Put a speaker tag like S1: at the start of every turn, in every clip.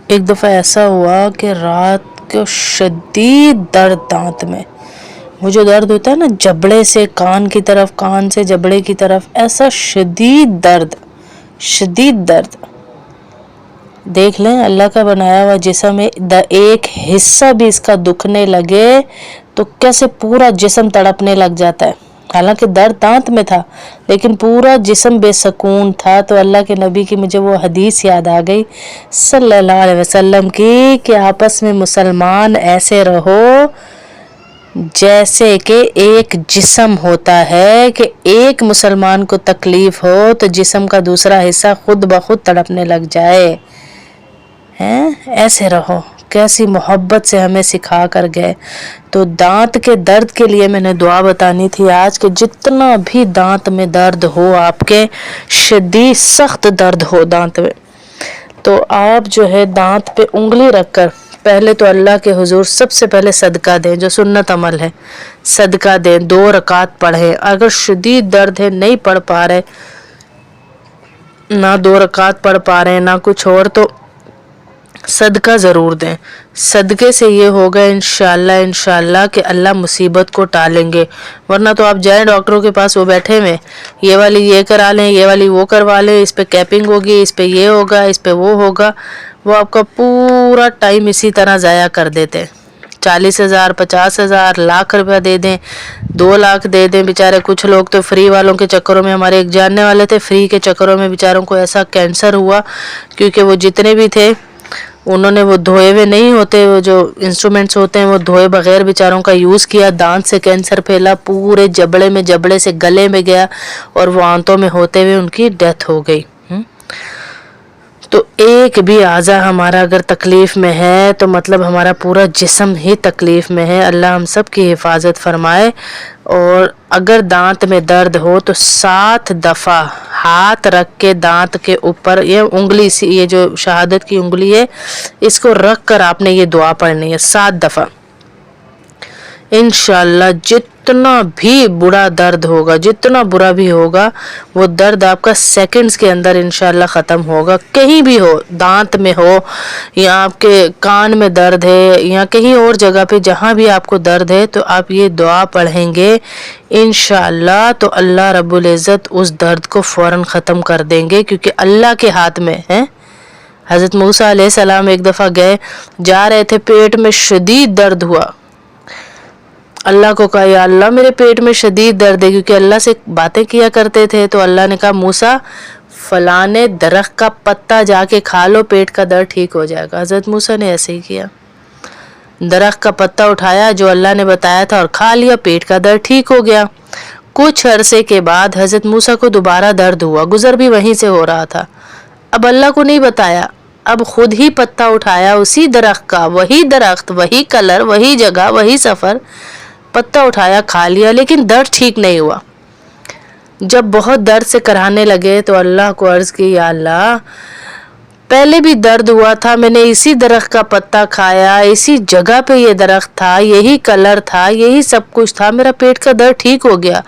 S1: ایک دفعہ ایسا ہوا کہ رات کو شدید درد دانت میں، وہ جو درد ہوتا ہے نا جبڑے سے کان کی طرف، کان سے جبڑے کی طرف، ایسا شدید درد، شدید درد. دیکھ لیں اللہ کا بنایا ہوا جسم ہے، ایک حصہ بھی اس کا دکھنے لگے تو کیسے پورا جسم تڑپنے لگ جاتا ہے. حالانکہ درد دانت میں تھا لیکن پورا جسم بے سکون تھا. تو اللہ کے نبی کی مجھے وہ حدیث یاد آ گئی صلی اللہ علیہ وسلم کی کہ آپس میں مسلمان ایسے رہو جیسے کہ ایک جسم ہوتا ہے، کہ ایک مسلمان کو تکلیف ہو تو جسم کا دوسرا حصہ خود بخود تڑپنے لگ جائے. ایسے رہو. کیسی محبت سے ہمیں سکھا کر گئے. تو دانت کے درد کے لیے میں نے دعا بتانی تھی آج، کہ جتنا بھی دانت میں درد ہو، آپ کے شدید سخت درد ہو دانت میں، تو آپ جو ہے دانت پہ انگلی رکھ کر پہلے تو اللہ کے حضور سب سے پہلے صدقہ دیں، جو سنت عمل ہے. صدقہ دیں، 2 رکعت پڑھیں. اگر شدید درد ہے، نہیں پڑھ پا رہے، نہ 2 رکعت پڑھ پا رہے ہیں نہ کچھ اور، تو صدقہ ضرور دیں. صدقے سے یہ ہوگا انشاءاللہ کہ اللہ مصیبت کو ٹالیں گے. ورنہ تو آپ جائیں ڈاکٹروں کے پاس، وہ بیٹھے ہوئے، یہ والی یہ کرا لیں، یہ والی وہ کروا لیں، اس پہ کیپنگ ہوگی، اس پہ یہ ہوگا، اس پہ وہ ہوگا. وہ آپ کا پورا ٹائم اسی طرح ضائع کر دیتے. 40,000 50,000 لاکھ روپیہ دے دیں، 2 لاکھ دے دیں. بیچارے کچھ لوگ تو فری والوں کے چکروں میں، ہمارے ایک جاننے والے تھے، فری کے چکروں میں بیچاروں کو ایسا کینسر ہوا، کیونکہ وہ جتنے بھی تھے انہوں نے وہ دھوئے ہوئے نہیں ہوتے، وہ جو انسٹرومنٹس ہوتے ہیں وہ دھوئے بغیر بیچاروں کا یوز کیا. دانت سے کینسر پھیلا پورے جبڑے میں، جبڑے سے گلے میں گیا اور وہ آنتوں میں ہوتے ہوئے ان کی ڈیتھ ہو گئی. تو ایک بھی اعضا ہمارا اگر تکلیف میں ہے تو مطلب ہمارا پورا جسم ہی تکلیف میں ہے. اللہ ہم سب کی حفاظت فرمائے. اور اگر دانت میں درد ہو تو 7 دفعہ ہاتھ رکھ کے دانت کے اوپر، یہ انگلی سی، یہ جو شہادت کی انگلی ہے، اس کو رکھ کر آپ نے یہ دعا پڑھنی ہے 7 دفعہ. انشاءاللہ جتنا بھی برا درد ہوگا، جتنا برا بھی ہوگا، وہ درد آپ کا سیکنڈز کے اندر انشاءاللہ ختم ہوگا. کہیں بھی ہو، دانت میں ہو یا آپ کے کان میں درد ہے یا کہیں اور جگہ پہ جہاں بھی آپ کو درد ہے، تو آپ یہ دعا پڑھیں گے انشاءاللہ تو اللہ رب العزت اس درد کو فوراً ختم کر دیں گے، کیونکہ اللہ کے ہاتھ میں ہے. حضرت موسیٰ علیہ السلام ایک دفعہ جا رہے تھے، پیٹ میں شدید درد ہوا. اللہ کو کہا یا اللہ میرے پیٹ میں شدید درد ہے، کیونکہ اللہ سے باتیں کیا کرتے تھے. تو اللہ نے کہا موسیٰ فلانے درخت کا پتا جا کے کھا لو، پیٹ کا درد ٹھیک ہو جائے گا. حضرت موسیٰ نے ایسے ہی کیا، درخت کا پتا اٹھایا جو اللہ نے بتایا تھا اور کھا لیا، پیٹ کا درد ٹھیک ہو گیا. کچھ عرصے کے بعد حضرت موسیٰ کو دوبارہ درد ہوا، گزر بھی وہیں سے ہو رہا تھا. اب اللہ کو نہیں بتایا، اب خود ہی پتا اٹھایا اسی درخت کا، وہی درخت، وہی کلر، وہی جگہ، وہی سفر، پتا اٹھایا کھا لیا، لیکن درد ٹھیک نہیں ہوا. جب بہت درد سے کرانے لگے تو اللہ کو عرض کی یا اللہ پہلے بھی درد ہوا تھا، میں نے اسی درخت کا پتا کھایا، اسی جگہ پہ یہ درخت تھا، یہی کلر تھا، یہی سب کچھ تھا، میرا پیٹ کا درد ٹھیک ہو گیا.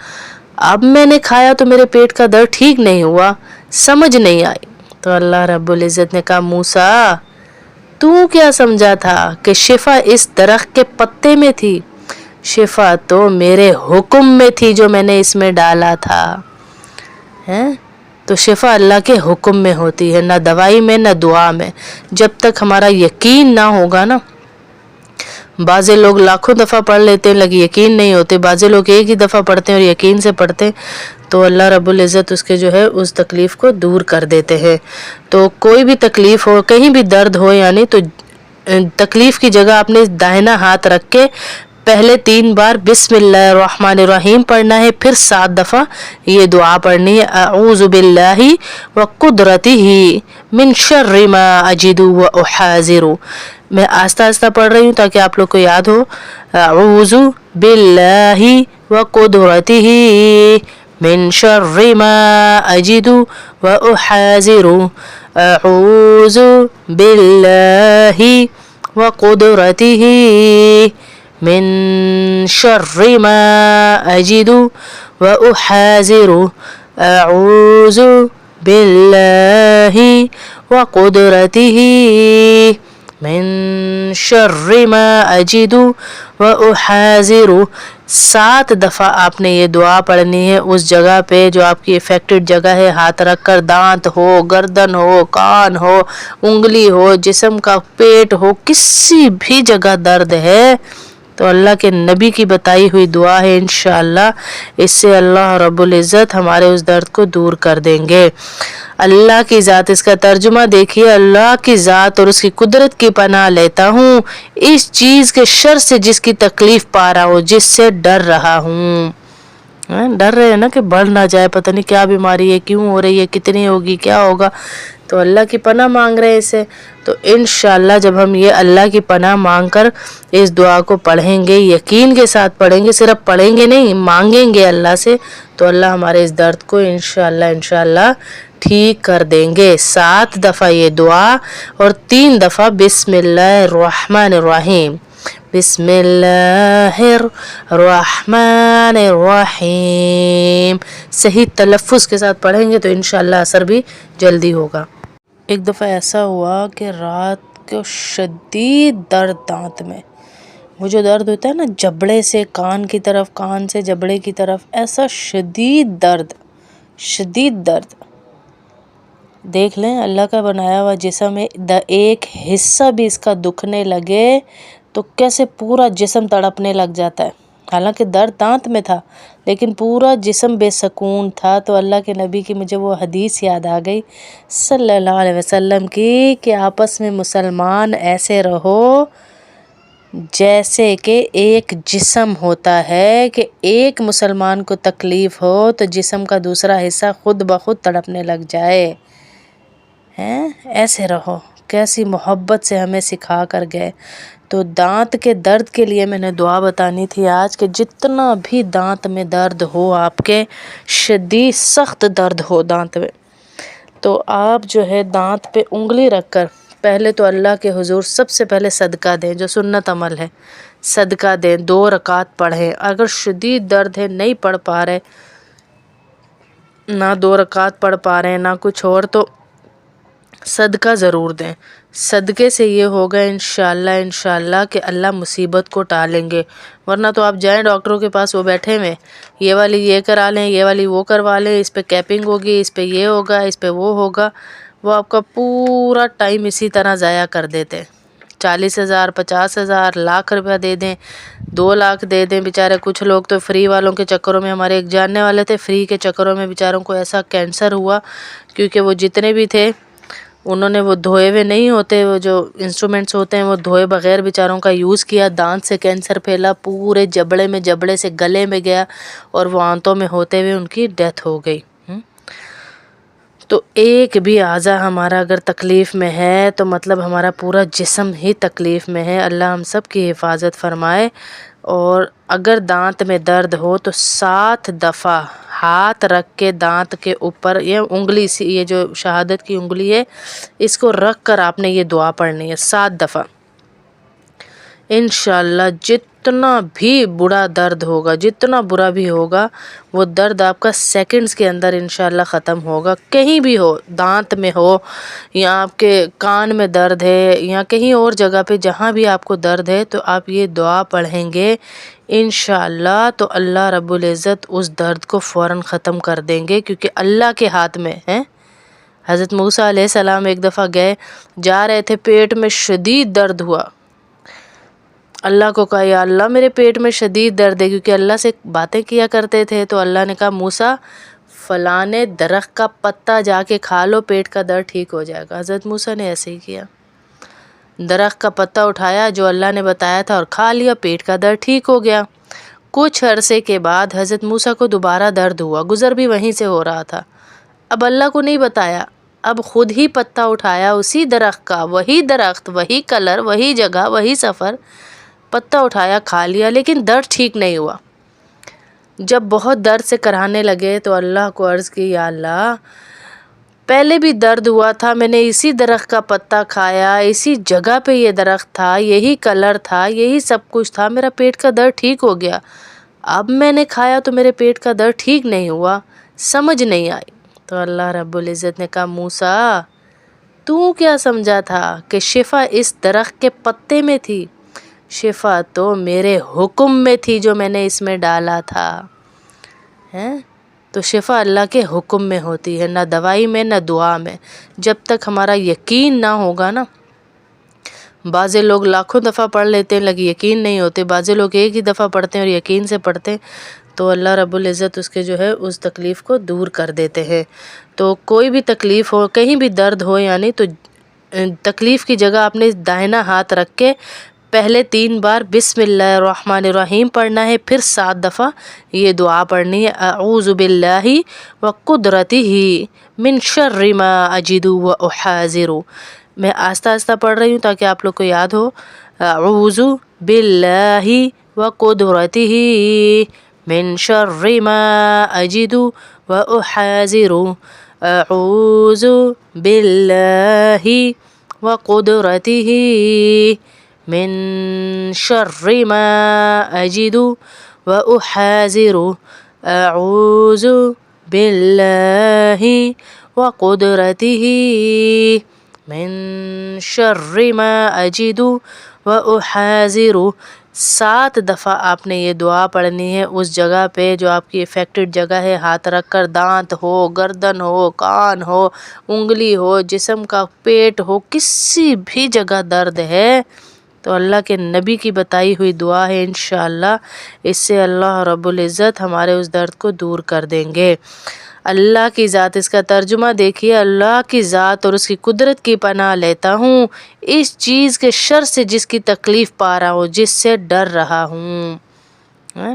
S1: اب میں نے کھایا تو میرے پیٹ کا درد ٹھیک نہیں ہوا، سمجھ نہیں آئی. تو اللہ رب العزت نے کہا موسیٰ تو کیا سمجھا تھا کہ شفا اس درخت کے پتے میں تھی؟ شفا تو میرے حکم میں تھی جو میں نے اس میں ڈالا تھا. تو شفا اللہ کے حکم میں ہوتی ہے، نہ دوائی میں نہ دعا میں. جب تک ہمارا یقین نہ ہوگا نا، بعض لوگ لاکھوں دفعہ پڑھ لیتے ہیں لیکن یقین نہیں ہوتے، بعض لوگ ایک ہی دفعہ پڑھتے ہیں اور یقین سے پڑھتے ہیں، تو اللہ رب العزت اس کے جو ہے اس تکلیف کو دور کر دیتے ہیں. تو کوئی بھی تکلیف ہو، کہیں بھی درد ہو، یعنی تو تکلیف کی جگہ آپ نے داہنا ہاتھ رکھ کے پہلے 3 بار بسم اللہ الرحمن الرحیم پڑھنا ہے، پھر 7 دفعہ یہ دعا پڑھنی ہے اعوذ باللہ وقدرتہ من شر ما اجد واحاذر. میں آہستہ آہستہ پڑھ رہی ہوں تاکہ آپ لوگ کو یاد ہو. اعوذ باللہ وقدرتہ من شر ما اجد واحاذر. اعوذ باللہ وقدرتہ من شر ما اجد واحاذر. اعوذ باللہ وقدرتہ من شر ما اجدو و احاذرو. 7 دفعہ آپ نے یہ دعا پڑھنی ہے اس جگہ پہ جو آپ کی افیکٹڈ جگہ ہے. ہاتھ رکھ کر دانت ہو، گردن ہو، کان ہو، انگلی ہو، جسم کا پیٹ ہو، کسی بھی جگہ درد ہے تو اللہ کے نبی کی بتائی ہوئی دعا ہے. انشاءاللہ اس سے اللہ رب العزت ہمارے اس درد کو دور کر دیں گے. اللہ کی ذات، اس کا ترجمہ دیکھیے، اللہ کی ذات اور اس کی قدرت کی پناہ لیتا ہوں اس چیز کے شر سے جس کی تکلیف پا رہا ہوں، جس سے ڈر رہا ہوں. ڈر رہے ہیں نا کہ بڑھ نہ جائے، پتہ نہیں کیا بیماری ہے، کیوں ہو رہی ہے، کتنی ہوگی، کیا ہوگا، تو اللہ کی پناہ مانگ رہے ہیں اسے. تو انشاءاللہ جب ہم یہ اللہ کی پناہ مانگ کر اس دعا کو پڑھیں گے، یقین کے ساتھ پڑھیں گے، صرف پڑھیں گے نہیں، مانگیں گے اللہ سے، تو اللہ ہمارے اس درد کو انشاءاللہ ٹھیک کر دیں گے. 7 دفعہ یہ دعا اور 3 دفعہ بسم اللہ الرحمن الرحیم. بسم اللہ الرحمن الرحیم صحیح تلفظ کے ساتھ پڑھیں گے تو انشاءاللہ اثر بھی جلدی ہوگا. ایک دفعہ ایسا ہوا کہ رات کو شدید درد دانت میں، وہ جو درد ہوتا ہے نا جبڑے سے کان کی طرف، کان سے جبڑے کی طرف، ایسا شدید درد. دیکھ لیں اللہ کا بنایا ہوا جسم ہے، ایک حصہ بھی اس کا دکھنے لگے تو کیسے پورا جسم تڑپنے لگ جاتا ہے. حالانکہ درد دانت میں تھا لیکن پورا جسم بے سکون تھا. تو اللہ کے نبی کی مجھے وہ حدیث یاد آ گئی صلی اللہ علیہ وسلم کی کہ آپس میں مسلمان ایسے رہو جیسے کہ ایک جسم ہوتا ہے، کہ ایک مسلمان کو تکلیف ہو تو جسم کا دوسرا حصہ خود بخود تڑپنے لگ جائے. ایسے رہو. کیسی محبت سے ہمیں سکھا کر گئے. تو دانت کے درد کے لیے میں نے دعا بتانی تھی آج کہ جتنا بھی دانت میں درد ہو، آپ کے شدید سخت درد ہو دانت میں، تو آپ جو ہے دانت پہ انگلی رکھ کر پہلے تو اللہ کے حضور سب سے پہلے صدقہ دیں، جو سنت عمل ہے، صدقہ دیں، 2 رکعت پڑھیں. اگر شدید درد ہے، نہیں پڑھ پا رہے، نہ 2 رکعت پڑھ پا رہے ہیں نہ کچھ اور، تو صدقہ ضرور دیں. صدقے سے یہ ہوگا انشاءاللہ کہ اللہ مصیبت کو ٹالیں گے. ورنہ تو آپ جائیں ڈاکٹروں کے پاس، وہ بیٹھے ہوئے، یہ والی یہ کرا لیں، یہ والی وہ کروا لیں، اس پہ کیپنگ ہوگی، اس پہ یہ ہوگا، اس پہ وہ ہوگا. وہ آپ کا پورا ٹائم اسی طرح ضائع کر دیتے. 40,000 50,000 لاکھ روپیہ دے دیں، 2 لاکھ دے دیں. بیچارے کچھ لوگ تو فری والوں کے چکروں میں، ہمارے ایک جاننے والے تھے، فری کے چکروں میں بیچاروں کو ایسا کینسر ہوا، کیونکہ وہ جتنے بھی تھے انہوں نے وہ دھوئے ہوئے نہیں ہوتے، وہ جو انسٹرومنٹس ہوتے ہیں وہ دھوئے بغیر بیچاروں کا یوز کیا. دانت سے کینسر پھیلا، پورے جبڑے میں، جبڑے سے گلے میں گیا اور وہ آنتوں میں ہوتے ہوئے ان کی ڈیتھ ہو گئی. تو ایک بھی اعضا ہمارا اگر تکلیف میں ہے تو مطلب ہمارا پورا جسم ہی تکلیف میں ہے. اللہ ہم سب کی حفاظت فرمائے. اور اگر دانت میں درد ہو تو 7 دفعہ ہاتھ رکھ کے دانت کے اوپر، یہ انگلی سی، یہ جو شہادت کی انگلی ہے، اس کو رکھ کر آپ نے یہ دعا پڑھنی ہے 7 دفعہ. انشاءاللہ جتنا بھی برا درد ہوگا، جتنا برا بھی ہوگا، وہ درد آپ کا سیکنڈز کے اندر انشاءاللہ ختم ہوگا. کہیں بھی ہو، دانت میں ہو یا آپ کے کان میں درد ہے یا کہیں اور جگہ پہ، جہاں بھی آپ کو درد ہے، تو آپ یہ دعا پڑھیں گے انشاءاللہ تو اللہ رب العزت اس درد کو فوراً ختم کر دیں گے، کیونکہ اللہ کے ہاتھ میں ہے. حضرت موسیٰ علیہ السلام ایک دفعہ جا رہے تھے، پیٹ میں شدید درد ہوا. اللہ کو کہا یا اللہ میرے پیٹ میں شدید درد ہے، کیونکہ اللہ سے باتیں کیا کرتے تھے. تو اللہ نے کہا موسیٰ فلانے درخت کا پتا جا کے کھا لو، پیٹ کا درد ٹھیک ہو جائے گا. حضرت موسیٰ نے ایسے ہی کیا، درخت کا پتا اٹھایا جو اللہ نے بتایا تھا اور کھا لیا، پیٹ کا درد ٹھیک ہو گیا. کچھ عرصے کے بعد حضرت موسیٰ کو دوبارہ درد ہوا، گزر بھی وہیں سے ہو رہا تھا. اب اللہ کو نہیں بتایا، اب خود ہی پتا اٹھایا اسی درخت کا، وہی درخت، وہی کلر، وہی جگہ، وہی سفر، پتا اٹھایا کھا لیا، لیکن درد ٹھیک نہیں ہوا. جب بہت درد سے کرانے لگے تو اللہ کو عرض کی یا اللہ پہلے بھی درد ہوا تھا، میں نے اسی درخت کا پتا کھایا، اسی جگہ پہ یہ درخت تھا، یہی کلر تھا، یہی سب کچھ تھا، میرا پیٹ کا درد ٹھیک ہو گیا. اب میں نے کھایا تو میرے پیٹ کا درد ٹھیک نہیں ہوا، سمجھ نہیں آئی. تو اللہ رب العزت نے کہا موسیٰ تو کیا سمجھا تھا کہ شفا اس درخت کے پتے میں تھی؟ شفا تو میرے حکم میں تھی جو میں نے اس میں ڈالا تھا. تو شفا اللہ کے حکم میں ہوتی ہے، نہ دوائی میں نہ دعا میں. جب تک ہمارا یقین نہ ہوگا نا، بعضے لوگ لاکھوں دفعہ پڑھ لیتے ہیں لیکن یقین نہیں ہوتے، بعضے لوگ ایک ہی دفعہ پڑھتے ہیں اور یقین سے پڑھتے ہیں، تو اللہ رب العزت اس کے جو ہے اس تکلیف کو دور کر دیتے ہیں. تو کوئی بھی تکلیف ہو، کہیں بھی درد ہو، یعنی تو تکلیف کی جگہ آپ نے دائنا ہاتھ رکھ کے پہلے 3 بار بسم اللہ الرحمن الرحیم پڑھنا ہے، پھر 7 دفعہ یہ دعا پڑھنی ہے، اعوذ باللہ وقدرتہ من شر ما اجد واحاذر. میں آہستہ آہستہ پڑھ رہی ہوں تاکہ آپ لوگ کو یاد ہو. اعوذ باللہ وقدرتہ من شر ما اجد واحاذر. اعوذ باللہ وقدرتہ من شر ما اجد واحاذر. اعوذ باللہ وقدرتہ من شر ما اجد واحاذر. 7 دفعہ آپ نے یہ دعا پڑھنی ہے اس جگہ پہ جو آپ کی افیکٹڈ جگہ ہے. ہاتھ رکھ کر، دانت ہو، گردن ہو، کان ہو، انگلی ہو، جسم کا پیٹ ہو، کسی بھی جگہ درد ہے تو اللہ کے نبی کی بتائی ہوئی دعا ہے، انشاءاللہ اس سے اللہ رب العزت ہمارے اس درد کو دور کر دیں گے. اللہ کی ذات، اس کا ترجمہ دیکھیے، اللہ کی ذات اور اس کی قدرت کی پناہ لیتا ہوں اس چیز کے شر سے جس کی تکلیف پا رہا ہوں، جس سے ڈر رہا ہوں.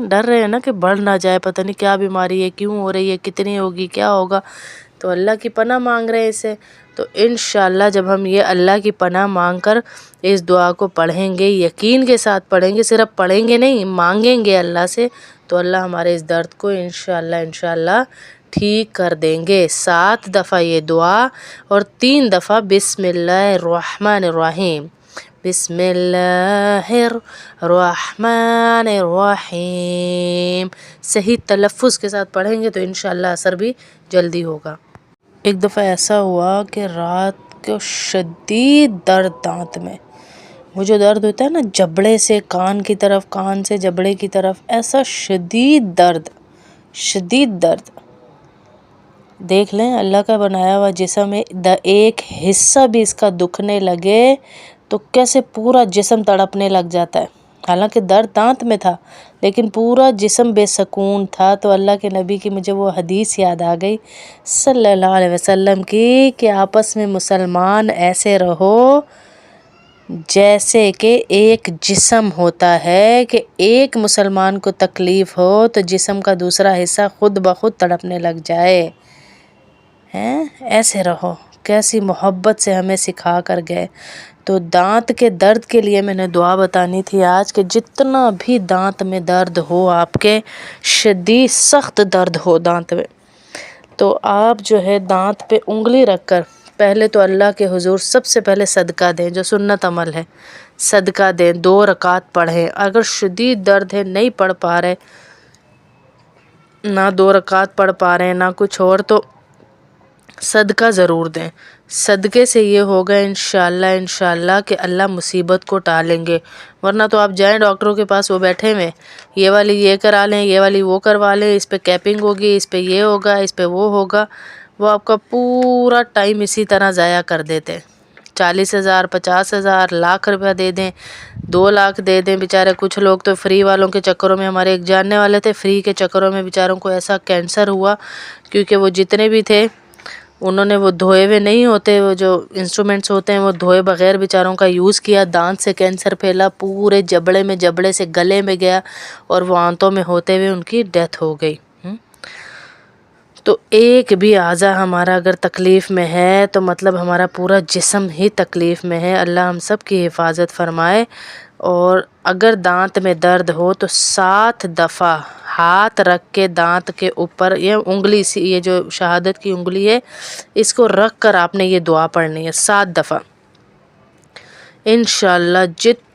S1: ڈر رہے ہیں نا کہ بڑھ نہ جائے، پتہ نہیں کیا بیماری ہے، کیوں ہو رہی ہے، کتنی ہوگی، کیا ہوگا، تو اللہ کی پناہ مانگ رہے ہیں اسے. تو انشاءاللہ جب ہم یہ اللہ کی پناہ مانگ کر اس دعا کو پڑھیں گے، یقین کے ساتھ پڑھیں گے، صرف پڑھیں گے نہیں، مانگیں گے اللہ سے، تو اللہ ہمارے اس درد کو انشاءاللہ ٹھیک کر دیں گے. 7 دفعہ یہ دعا اور 3 دفعہ بسم اللہ الرحمن الرحیم. بسم اللہ الرحمن الرحیم صحیح تلفظ کے ساتھ پڑھیں گے تو انشاءاللہ اثر بھی جلدی ہوگا. ایک دفعہ ایسا ہوا کہ رات کو شدید درد دانت میں، وہ جو درد ہوتا ہے نا جبڑے سے کان کی طرف، کان سے جبڑے کی طرف، ایسا شدید درد. دیکھ لیں اللہ کا بنایا ہوا جسم ہے، ایک حصہ بھی اس کا دکھنے لگے تو کیسے پورا جسم تڑپنے لگ جاتا ہے. حالانکہ درد دانت میں تھا لیکن پورا جسم بے سکون تھا. تو اللہ کے نبی کی مجھے وہ حدیث یاد آ گئی صلی اللہ علیہ وسلم کی کہ آپس میں مسلمان ایسے رہو جیسے کہ ایک جسم ہوتا ہے، کہ ایک مسلمان کو تکلیف ہو تو جسم کا دوسرا حصہ خود بخود تڑپنے لگ جائے. ایسے رہو. کیسی محبت سے ہمیں سکھا کر گئے. تو دانت کے درد کے لیے میں نے دعا بتانی تھی آج کہ جتنا بھی دانت میں درد ہو، آپ کے شدید سخت درد ہو دانت میں، تو آپ جو ہے دانت پہ انگلی رکھ کر پہلے تو اللہ کے حضور سب سے پہلے صدقہ دیں، جو سنت عمل ہے، صدقہ دیں، 2 رکعت پڑھیں. اگر شدید درد ہے، نہیں پڑھ پا رہے، نہ 2 رکعت پڑھ پا رہے ہیں نہ کچھ اور، تو صدقہ ضرور دیں. صدقے سے یہ ہوگا انشاءاللہ کہ اللہ مصیبت کو ٹالیں گے. ورنہ تو آپ جائیں ڈاکٹروں کے پاس، وہ بیٹھے ہوئے، یہ والی یہ کرا لیں، یہ والی وہ کروا لیں، اس پہ کیپنگ ہوگی، اس پہ یہ ہوگا، اس پہ وہ ہوگا. وہ آپ کا پورا ٹائم اسی طرح ضائع کر دیتے. 40,000 50,000 لاکھ روپیہ دے دیں، 2 لاکھ دے دیں. بیچارے کچھ لوگ تو فری والوں کے چکروں میں، ہمارے ایک جاننے والے تھے، فری کے چکروں میں بیچاروں کو ایسا کینسر ہوا، کیونکہ وہ جتنے بھی تھے انہوں نے وہ دھوئے ہوئے نہیں ہوتے، وہ جو انسٹرومنٹس ہوتے ہیں وہ دھوئے بغیر بیچاروں کا یوز کیا. دانت سے کینسر پھیلا، پورے جبڑے سے گلے میں گیا اور وہ آنتوں میں ہوتے ہوئے ان کی ڈیتھ ہو گئی. تو ایک بھی اعضا ہمارا اگر تکلیف میں ہے تو مطلب ہمارا پورا جسم ہی تکلیف میں ہے. اللہ ہم سب کی حفاظت فرمائے. اور اگر دانت میں درد ہو تو 7 دفعہ ہاتھ رکھ کے دانت کے اوپر، یہ انگلی سی، یہ جو شہادت کی انگلی ہے، اس کو رکھ کر آپ نے یہ دعا پڑھنی ہے 7 دفعہ. انشاءاللہ